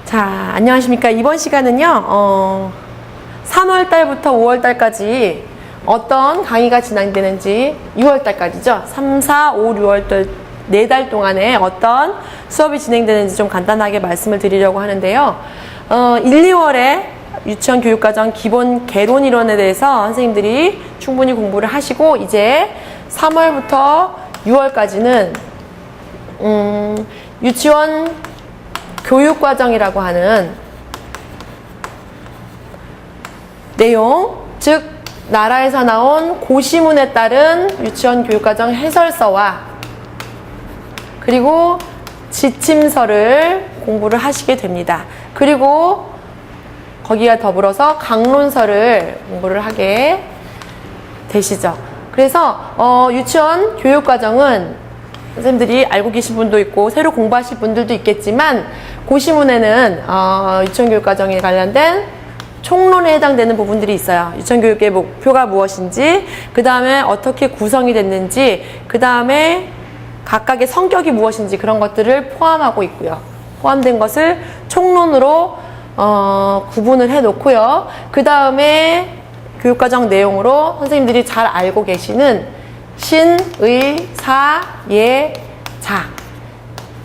자, 안녕하십니까. 이번 시간은요, 3월달부터 5월달까지 어떤 강의가 진행되는지 6월달까지죠. 3, 4, 5, 6월달 4달 동안에 어떤 수업이 진행되는지 좀 간단하게 말씀을 드리려고 하는데요. 1, 2월에 유치원 교육과정 기본 개론 이론에 대해서 선생님들이 충분히 공부를 하시고, 이제 3월부터 6월까지는 유치원 교육과정이라고 하는 내용, 즉 나라에서 나온 고시문에 따른 유치원 교육과정 해설서와 그리고 지침서를 공부를 하시게 됩니다. 그리고 거기와 더불어서 강론서를 공부를 하게 되시죠. 그래서 유치원 교육과정은 선생님들이 알고 계신 분도 있고 새로 공부하실 분들도 있겠지만, 고시문에는 유치원 교육과정에 관련된 총론에 해당되는 부분들이 있어요. 유치원 교육의 목표가 무엇인지, 그 다음에 어떻게 구성이 됐는지, 그 다음에 각각의 성격이 무엇인지, 그런 것들을 포함하고 있고요. 포함된 것을 총론으로 구분을 해 놓고요. 그 다음에 교육과정 내용으로 선생님들이 잘 알고 계시는 신, 의, 사, 예, 자,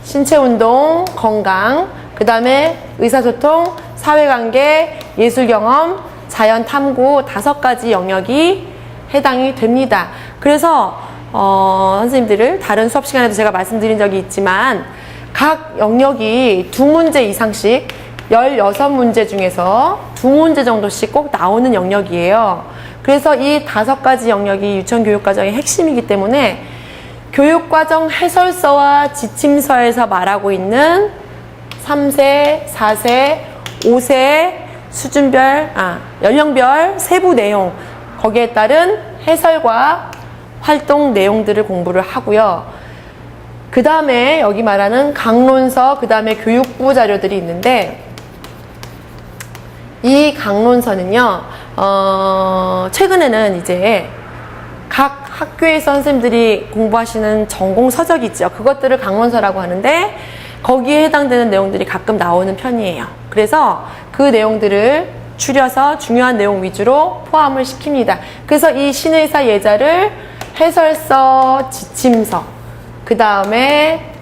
신체운동, 건강, 그 다음에 의사소통, 사회관계, 예술경험, 자연탐구 5가지 영역이 해당이 됩니다. 그래서 선생님들을 다른 수업 시간에도 제가 말씀드린 적이 있지만, 각 영역이 2문제 이상씩 16문제 중에서 2문제 정도씩 꼭 나오는 영역이에요. 그래서 이 5가지 영역이 유치원 교육과정의 핵심이기 때문에 교육과정 해설서와 지침서에서 말하고 있는 3세, 4세, 5세 수준별, 연령별 세부 내용, 거기에 따른 해설과 활동 내용들을 공부를 하고요. 그 다음에 여기 말하는 강론서, 그 다음에 교육부 자료들이 있는데, 이 강론서는요, 최근에는 이제 각 학교에서 선생님들이 공부하시는 전공 서적이 있죠. 그것들을 강론서라고 하는데, 거기에 해당되는 내용들이 가끔 나오는 편이에요. 그래서 그 내용들을 추려서 중요한 내용 위주로 포함을 시킵니다. 그래서 이 신의사 예자를 해설서, 지침서, 그 다음에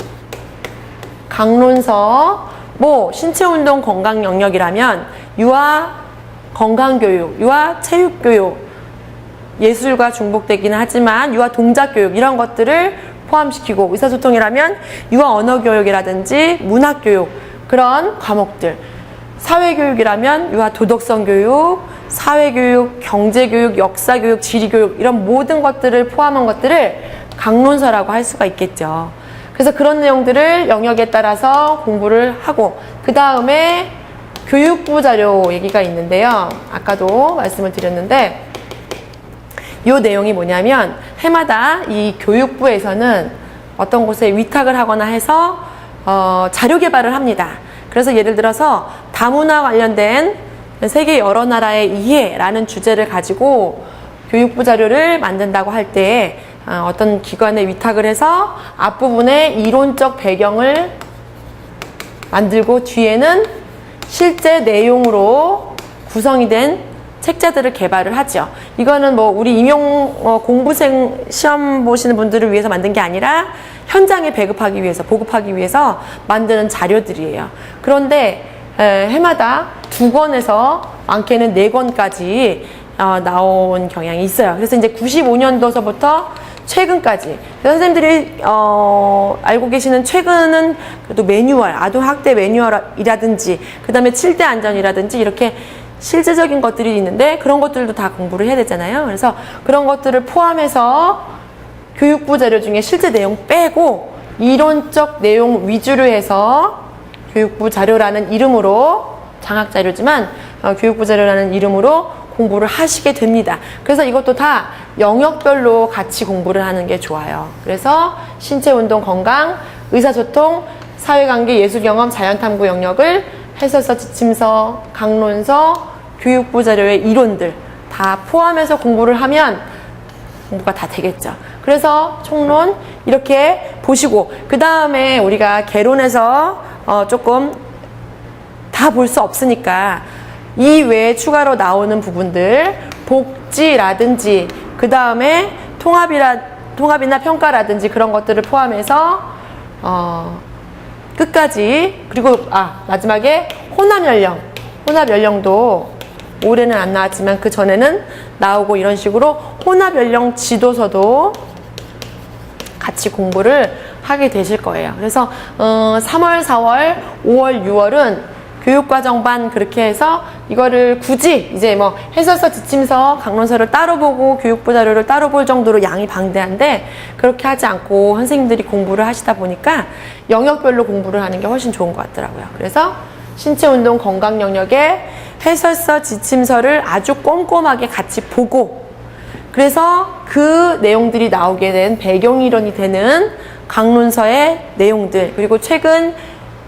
강론서, 신체운동 건강 영역이라면 유아 건강교육, 유아 체육교육, 예술과 중복되기는 하지만 유아 동작교육, 이런 것들을 포함시키고, 의사소통이라면 유아 언어교육이라든지 문학교육, 그런 과목들, 사회교육이라면 유아 도덕성 교육, 사회교육, 경제교육, 역사교육, 지리교육, 이런 모든 것들을 포함한 것들을 강론서라고 할 수가 있겠죠. 그래서 그런 내용들을 영역에 따라서 공부를 하고, 그 다음에 교육부 자료 얘기가 있는데요. 아까도 말씀을 드렸는데, 이 내용이 뭐냐면, 해마다 이 교육부에서는 어떤 곳에 위탁을 하거나 해서 자료 개발을 합니다. 그래서 예를 들어서 다문화 관련된 세계 여러 나라의 이해라는 주제를 가지고 교육부 자료를 만든다고 할 때, 어떤 기관에 위탁을 해서 앞부분에 이론적 배경을 만들고 뒤에는 실제 내용으로 구성이 된 책자들을 개발을 하죠. 이거는 우리 임용 공부생 시험 보시는 분들을 위해서 만든 게 아니라 현장에 배급하기 위해서, 보급하기 위해서 만드는 자료들이에요. 그런데 해마다 2권에서 많게는 4권까지 나온 경향이 있어요. 그래서 이제 95년도서부터 최근까지, 선생님들이 알고 계시는 최근은 그래도 매뉴얼, 아동학대 매뉴얼이라든지, 그 다음에 7대 안전이라든지, 이렇게 실제적인 것들이 있는데, 그런 것들도 다 공부를 해야 되잖아요. 그래서 그런 것들을 포함해서 교육부 자료 중에 실제 내용 빼고 이론적 내용 위주로 해서 교육부 자료라는 이름으로, 장학 자료지만 교육부 자료라는 이름으로 공부를 하시게 됩니다. 그래서 이것도 다 영역별로 같이 공부를 하는 게 좋아요. 그래서 신체운동 건강, 의사소통, 사회관계, 예술경험, 자연탐구 영역을 해설서, 지침서, 강론서, 교육부 자료의 이론들 다 포함해서 공부를 하면 공부가 다 되겠죠. 그래서 총론 이렇게 보시고, 그 다음에 우리가 개론에서 조금 다 볼 수 없으니까 이 외에 추가로 나오는 부분들, 복지라든지 그 다음에 통합이나 평가라든지 그런 것들을 포함해서 끝까지, 그리고 마지막에 혼합연령도 올해는 안 나왔지만 그 전에는 나오고, 이런 식으로 혼합연령 지도서도 같이 공부를 하게 되실 거예요. 그래서 3월, 4월, 5월, 6월은 교육과정반 그렇게 해서 이거를 굳이 이제 뭐 해설서, 지침서, 강론서를 따로 보고 교육부 자료를 따로 볼 정도로 양이 방대한데, 그렇게 하지 않고 선생님들이 공부를 하시다 보니까 영역별로 공부를 하는 게 훨씬 좋은 것 같더라고요. 그래서 신체운동 건강 영역에 해설서, 지침서를 아주 꼼꼼하게 같이 보고, 그래서 그 내용들이 나오게 된 배경이론이 되는 강론서의 내용들, 그리고 최근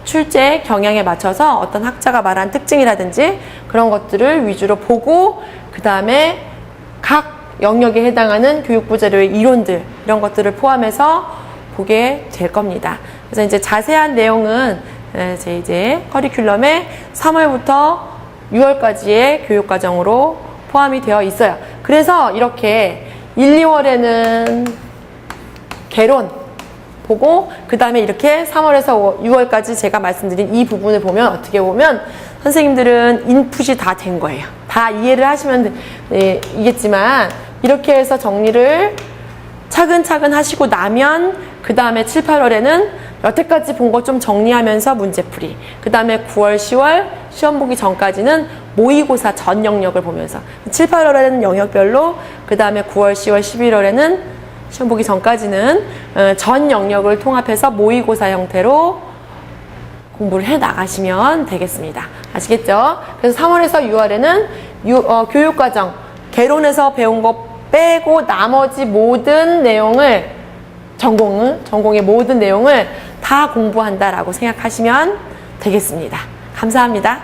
출제 경향에 맞춰서 어떤 학자가 말한 특징이라든지 그런 것들을 위주로 보고, 그 다음에 각 영역에 해당하는 교육부 자료의 이론들, 이런 것들을 포함해서 보게 될 겁니다. 그래서 이제 자세한 내용은 제 이제 커리큘럼에 3월부터 6월까지의 교육과정으로 포함이 되어 있어요. 그래서 이렇게 1, 2월에는 개론 보고, 그 다음에 이렇게 3월에서 6월까지 제가 말씀드린 이 부분을 보면, 어떻게 보면 선생님들은 인풋이 다 된 거예요. 다 이해를 하시면 이겠지만, 이렇게 해서 정리를 차근차근 하시고 나면 그 다음에 7, 8월에는 여태까지 본 거 좀 정리하면서 문제풀이, 그 다음에 9월, 10월 시험 보기 전까지는 모의고사 전 영역을 보면서, 7, 8월에는 영역별로, 그 다음에 9월, 10월, 11월에는 시험 보기 전까지는 전 영역을 통합해서 모의고사 형태로 공부를 해 나가시면 되겠습니다. 아시겠죠? 그래서 3월에서 6월에는 교육과정, 개론에서 배운 거 빼고 나머지 모든 내용을, 전공의 모든 내용을 다 공부한다라고 생각하시면 되겠습니다. 감사합니다.